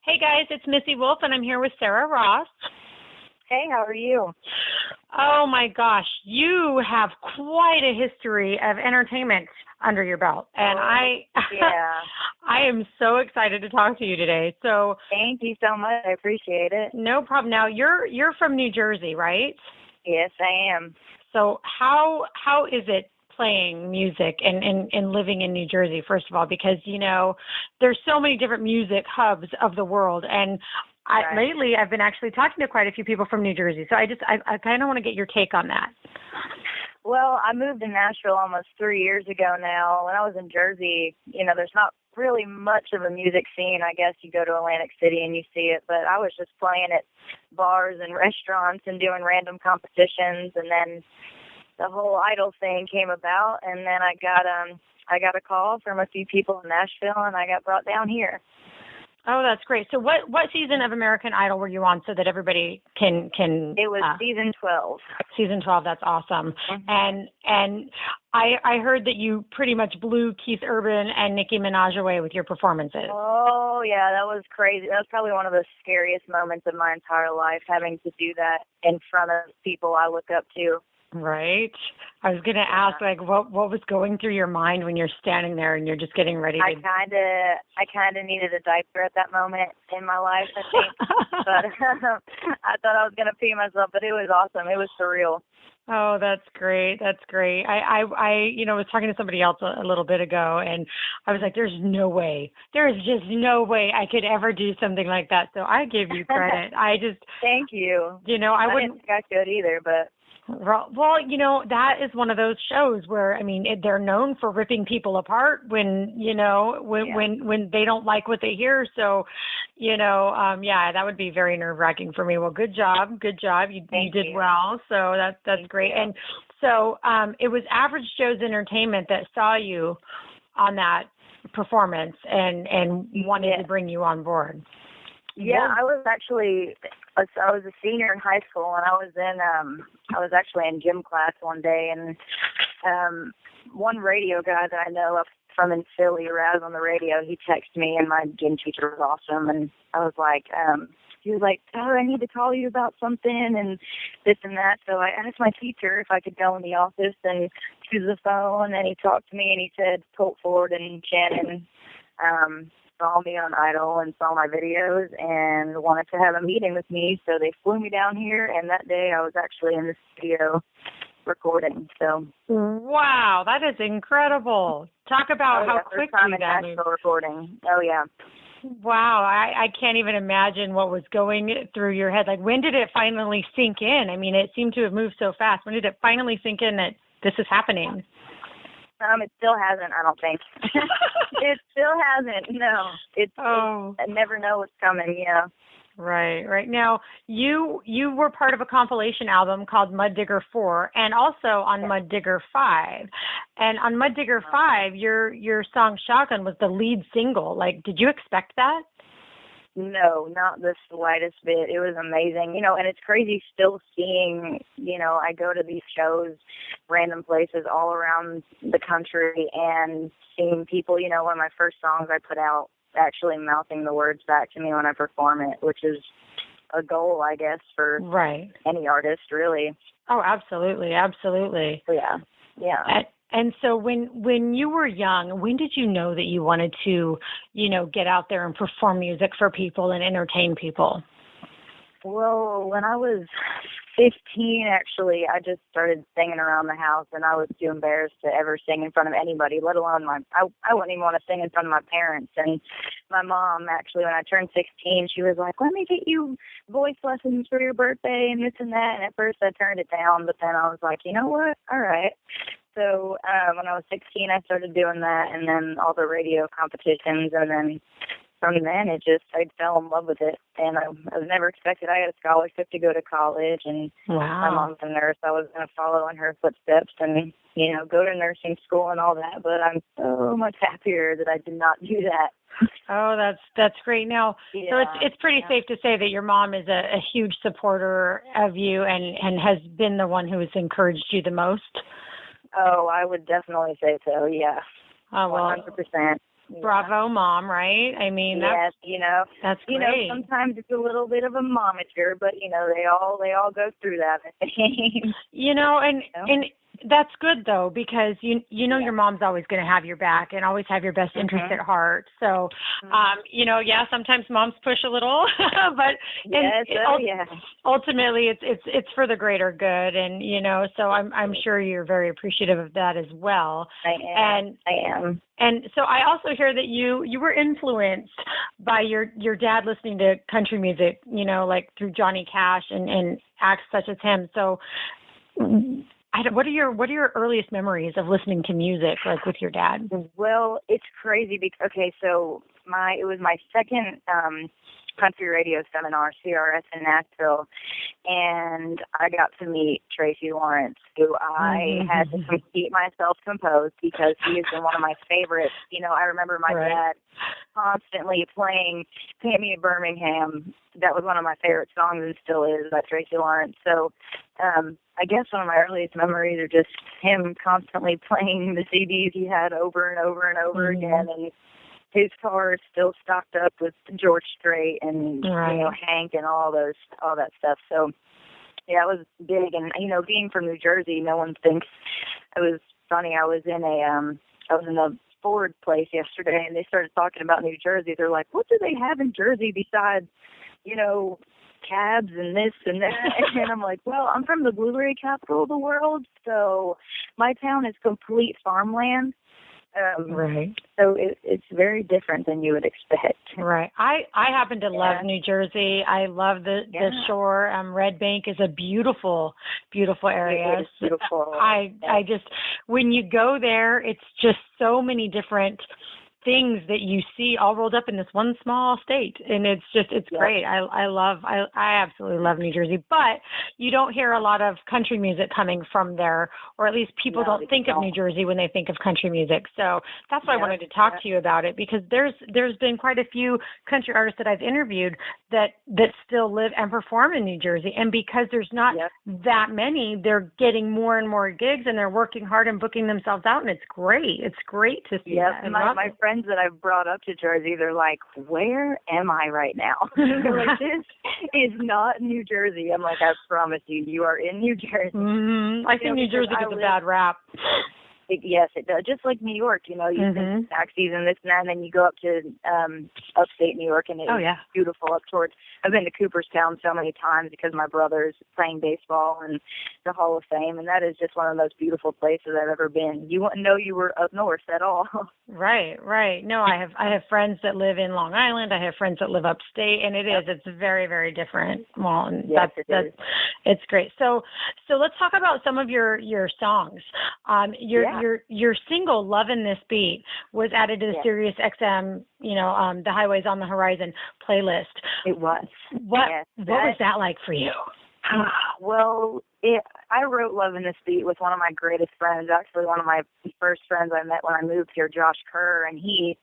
Hey guys, it's Missy Wolf and I'm here with Sarah Ross. Hey, how are you? Oh my gosh, you have quite a history of entertainment under your belt. And Yeah. I am so excited to talk to you today. So Thank you so much. I appreciate it. no problem. Now you're from New Jersey, right? Yes, I am. So how is it playing music and living in New Jersey, first of all, because there's so many different music hubs of the world, and lately I've been actually talking to quite a few people from New Jersey. So I kind of want to get your take on that. Well, I moved to Nashville almost 3 years ago now. When I was in Jersey, there's not really much of a music scene. I guess you go to Atlantic City and you see it, but I was just playing at bars and restaurants and doing random competitions, and then the whole Idol thing came about, and then I got a call from a few people in Nashville, and I got brought down here. Oh, that's great. So what season of American Idol were you on so that everybody can It was season 12. Season 12, that's awesome. Mm-hmm. And I heard that you pretty much blew Keith Urban and Nicki Minaj away with your performances. Oh, yeah, that was crazy. That was probably one of the scariest moments of my entire life, having to do that in front of people I look up to. Right. I was going to ask, what was going through your mind when you're standing there and you're just getting ready to... I kind of needed a diaper at that moment in my life, I think. But I thought I was going to pee myself, but it was awesome. It was surreal. Oh, that's great. That's great. I was talking to somebody else a little bit ago, and I was like, there's no way. There is just no way I could ever do something like that. So I give you credit. Thank you. I wouldn't think I could either, but... Well, that is one of those shows where, they're known for ripping people apart when they don't like what they hear. So, that would be very nerve-wracking for me. Well, good job. You did well. So that's great. You. And so it was Average Joe's Entertainment that saw you on that performance and wanted to bring you on board. Yeah, I was a senior in high school, and I was actually in gym class one day, and one radio guy that I know from in Philly, Raz on the radio, he texted me, and my gym teacher was awesome, and I was like, he was like, oh, I need to call you about something, and this and that. So I asked my teacher if I could go in the office and use the phone, and he talked to me, and he said, Colt Ford and Shannon, saw me on Idol and saw my videos and wanted to have a meeting with me, so they flew me down here, and that day I was actually in the studio recording. So wow, that is incredible. Talk about how quickly that moved. Recording. Oh yeah. Wow, I can't even imagine what was going through your head. Like, when did it finally sink in? It seemed to have moved so fast. When did it finally sink in that this is happening? It still hasn't, I don't think. It still hasn't, no. I never know what's coming, yeah. Right. Now, you were part of a compilation album called Mud Digger 4 and also on Mud Digger 5. And on Mud Digger 5, your song Shotgun was the lead single. Like, did you expect that? No, not the slightest bit. It was amazing. And it's crazy still seeing, I go to these shows, random places all around the country, and seeing people, one of my first songs I put out actually mouthing the words back to me when I perform it, which is a goal, I guess, for any artist, really. Oh, absolutely. So, yeah. And so when you were young, when did you know that you wanted to, get out there and perform music for people and entertain people? Well, when I was 15, actually, I just started singing around the house, and I was too embarrassed to ever sing in front of anybody, let alone I wouldn't even want to sing in front of my parents. And my mom, actually, when I turned 16, she was like, let me get you voice lessons for your birthday and this and that. And at first I turned it down, but then I was like, you know what? All right. So when I was 16, I started doing that, and then all the radio competitions, and then from then I fell in love with it, and I was never expected. I had a scholarship to go to college, and my mom's a nurse. I was going to follow in her footsteps and, go to nursing school and all that, but I'm so much happier that I did not do that. Oh, that's great. Now, so it's pretty safe to say that your mom is a huge supporter of you and has been the one who has encouraged you the most? Oh, I would definitely say so, yeah. Oh, well, 100%. Bravo, Mom, right? I mean, yes, that's great. Sometimes it's a little bit of a momager, but they all go through that, I think. And that's good though, because your mom's always going to have your back and always have your best interest at heart. So, sometimes moms push a little, but ultimately it's for the greater good, and so I'm sure you're very appreciative of that as well. I am. And so I also hear that you were influenced by your dad listening to country music, like through Johnny Cash and acts such as him. So what are your earliest memories of listening to music, like with your dad? Well, it's crazy because so it was my second country radio seminar, CRS in Nashville, and I got to meet Tracy Lawrence, who I had to keep myself composed because he has been one of my favorites. I remember my dad constantly playing "Paint Me a Birmingham." That was one of my favorite songs and still is, by Tracy Lawrence. So I guess one of my earliest memories are just him constantly playing the CDs he had over and over and over again, and his car is still stocked up with George Strait and Hank and all that stuff. So yeah, it was big. And being from New Jersey, no one thinks. It was funny. I was in a Ford place yesterday, and they started talking about New Jersey. They're like, "What do they have in Jersey besides cabs and this and that?" And I'm like, "Well, I'm from the blueberry capital of the world, so my town is complete farmland." So it's very different than you would expect. Right. I happen to love New Jersey. I love the shore. Red Bank is a beautiful, beautiful area. It is beautiful. I just, when you go there, it's just so many different things that you see all rolled up in this one small state, and it's great. I absolutely love New Jersey, but you don't hear a lot of country music coming from there, or at least people don't think of New Jersey when they think of country music. So that's why I wanted to talk to you about it, because there's been quite a few country artists that I've interviewed that still live and perform in New Jersey, and because there's not that many, they're getting more and more gigs, and they're working hard and booking themselves out, and it's great. It's great to see that. My friends that I've brought up to Jersey, they're like, "Where am I right now?" They're like, "This is not New Jersey." I'm like, "I promise you are in New Jersey." I think New Jersey gets a bad rap. Yes, it does. Just like New York, you think taxis and this and that, and then you go up to upstate New York, and it's beautiful up towards. I've been to Cooperstown so many times because my brother's playing baseball in the Hall of Fame, and that is just one of the most beautiful places I've ever been. You wouldn't know you were up north at all. Right. No, I have friends that live in Long Island. I have friends that live upstate, and it's very, very different. Well, and it's great. So let's talk about some of your songs. Your single "Lovin' This Beat" was added to the Sirius XM, the Highways on the Horizon playlist. It was. What was that like for you? Well, I wrote "Lovin' This Beat" with one of my greatest friends, actually one of my first friends I met when I moved here, Josh Kerr, and he,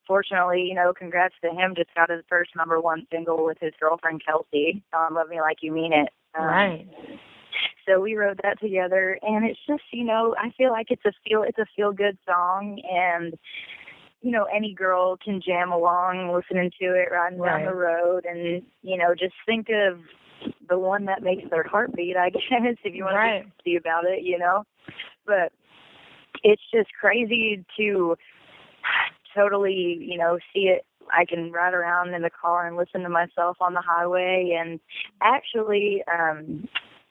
fortunately, congrats to him, just got his first #1 single with his girlfriend Kelsey, "Love Me Like You Mean It." Right. So we wrote that together, and it's just, I feel like it's a feel good song, and any girl can jam along listening to it riding down the road, and just think of the one that makes their heart beat, I guess, if you want to see about it, But it's just crazy to totally, see it. I can ride around in the car and listen to myself on the highway, and actually,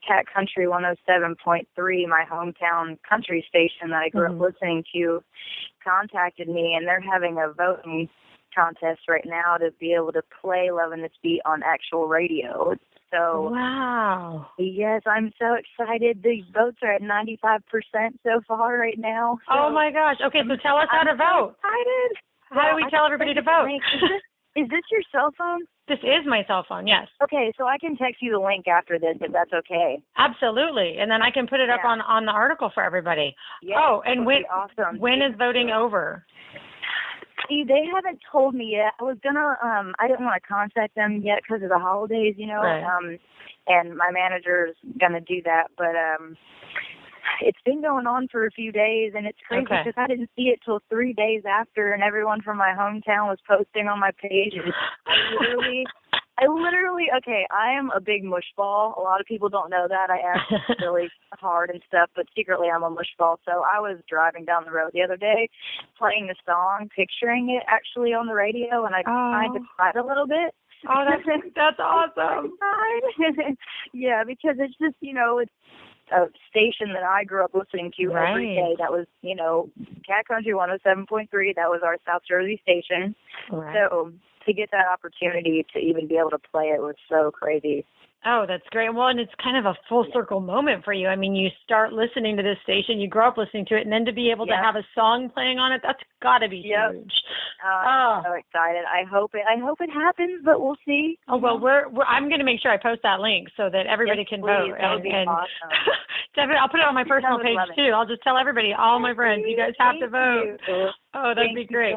Cat Country 107.3, my hometown country station that I grew up listening to, contacted me, and they're having a voting contest right now to be able to play "Lovin' This Beat" on actual radio. So, wow. Yes, I'm so excited. The votes are at 95% so far right now. So oh my gosh. Okay, so tell us how to vote. So excited. How do we tell everybody to vote? Is this your cell phone? This is my cell phone, yes. Okay, so I can text you the link after this if that's okay. Absolutely. And then I can put it up on the article for everybody. Yes, and when is voting over? See, they haven't told me yet. I was gonna, I didn't want to contact them yet because of the holidays, Right. And my manager's gonna do that. But it's been going on for a few days, and it's crazy because I didn't see it till 3 days after, and everyone from my hometown was posting on my page. And I literally, okay, I am a big mush ball. A lot of people don't know that. I act really hard and stuff, but secretly I'm a mush ball. So I was driving down the road the other day, playing the song, picturing it actually on the radio, and I kind of cried a little bit. Oh, that's awesome. Yeah, because it's just, it's a station that I grew up listening to every day. That was, Cat Country 107.3. That was our South Jersey station. Right. So to get that opportunity to even be able to play it was so crazy. Oh, that's great. Well, and it's kind of a full circle moment for you. I mean, you start listening to this station, you grow up listening to it, and then to be able to have a song playing on it, that's got to be huge. I'm so excited. I hope it happens, but we'll see. Oh, well, I'm going to make sure I post that link so that everybody can vote. That would be awesome. Definitely, I'll put it on my personal page too. I'll just tell everybody, all my friends, you guys have to vote. Oh, that'd be great.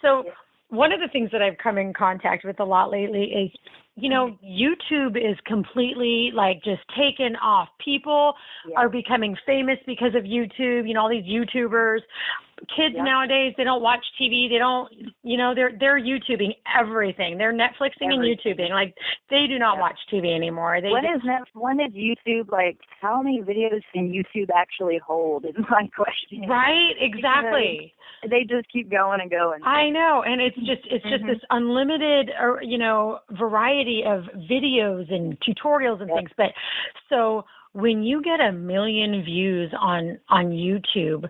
So one of the things that I've come in contact with a lot lately is, YouTube is completely just taken off. People are becoming famous because of YouTube, all these YouTubers. Kids nowadays, they don't watch TV. They don't, they're YouTubing everything. They're Netflixing and YouTubing. They do not watch TV anymore. When is YouTube, how many videos can YouTube actually hold is my question. Right, exactly. Because they just keep going and going. I know, and it's just this unlimited, variety of videos and tutorials and things. But so when you get 1 million views on YouTube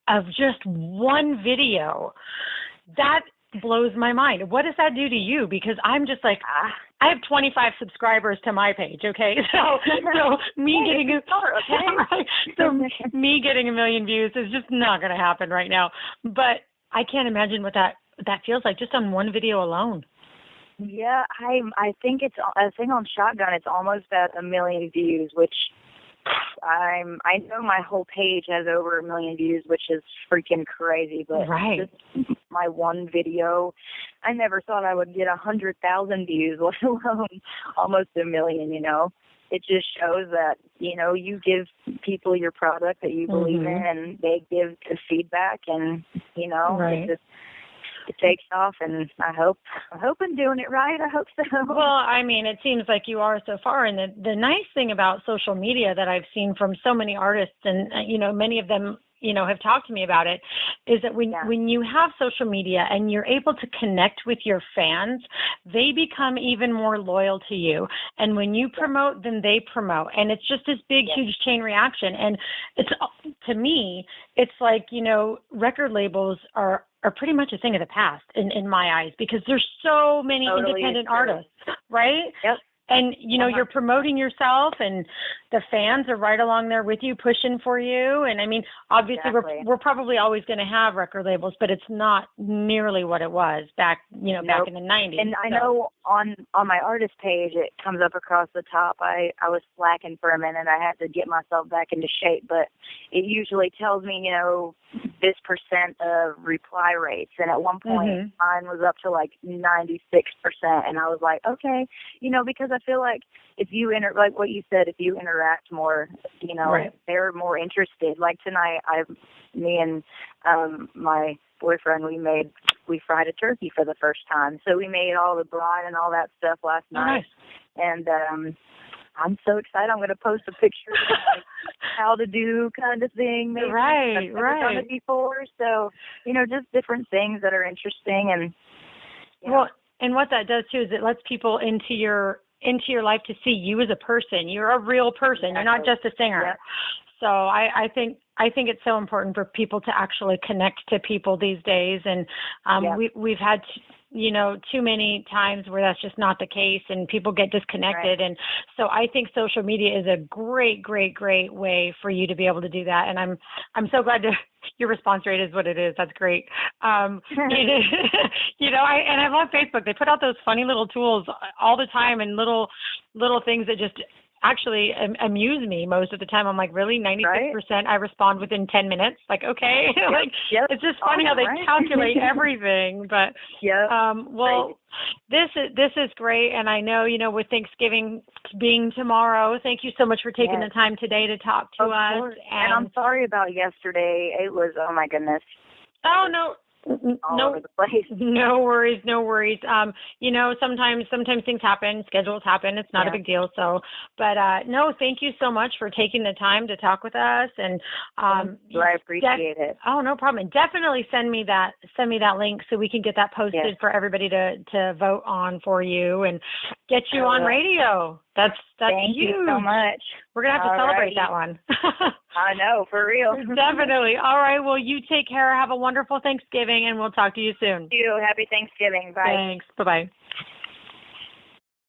of just one video, that blows my mind. What does that do to you? Because I'm just I have 25 subscribers to my page, okay? So me getting me getting 1 million views is just not going to happen right now. But I can't imagine what that feels like just on one video alone. Yeah, I think on Shotgun it's almost at 1 million views, which I know my whole page has over 1 million views, which is freaking crazy. But just my one video, I never thought I would get 100,000 views, let alone almost 1 million. It just shows that you give people your product that you believe in, and they give the feedback, and it takes off, and I hope I'm doing it right. I hope so. Well, I mean, it seems like you are so far. And the nice thing about social media that I've seen from so many artists, and many of them have talked to me about it, is that when you have social media and you're able to connect with your fans, they become even more loyal to you. And when you promote, then they promote. And it's just this big, huge chain reaction. And it's, to me, it's record labels are pretty much a thing of the past in my eyes, because there's so many independent artists, right? Yep. And, you're promoting yourself, and the fans are right along there with you, pushing for you. And, I mean, obviously, we're probably always going to have record labels, but it's not nearly what it was back in the 90s. And I know on my artist page, it comes up across the top. I was slacking for a minute. I had to get myself back into shape, but it usually tells me, this % of reply rates. And at one point, mine was up to 96%. And I was like, okay, because I feel like if you like what you said, if you interact more, they're more interested. Like tonight, me and my boyfriend, we fried a turkey for the first time. So we made all the brine and all that stuff last night. And I'm so excited. I'm going to post a picture of how to do kind of thing. Maybe. I've never done it before. So, just different things that are interesting. And well, and what that does too is it lets people into your life to see you as a person. You're a real person. You're not just a singer. Yep. So I think it's so important for people to actually connect to people these days. And we've had too many times where that's just not the case, and people get disconnected. And so I think social media is a great, great, great way for you to be able to do that. And I'm so glad your response rate is what it is. That's great. I love Facebook. They put out those funny little tools all the time, and little things that just actually amuse me most of the time. I'm like, really? 96% I respond within 10 minutes? Like, okay. Like, it's just funny how they calculate everything. But, well, this is great. And I know, with Thanksgiving being tomorrow, thank you so much for taking the time today to talk to us. And I'm sorry about yesterday. It was, oh my goodness. Oh, no. All over the place. No worries. Sometimes things happen, schedules happen. It's not a big deal. So, but no, thank you so much for taking the time to talk with us. And I appreciate it. Oh, no problem. And definitely send me that link so we can get that posted for everybody to vote on for you and get you on radio. That's Thank huge. you so much. We're going to have to celebrate that one. I know, for real. Definitely. All right. Well, you take care. Have a wonderful Thanksgiving, and we'll talk to you soon. You. Happy Thanksgiving. Bye. Thanks. Bye-bye.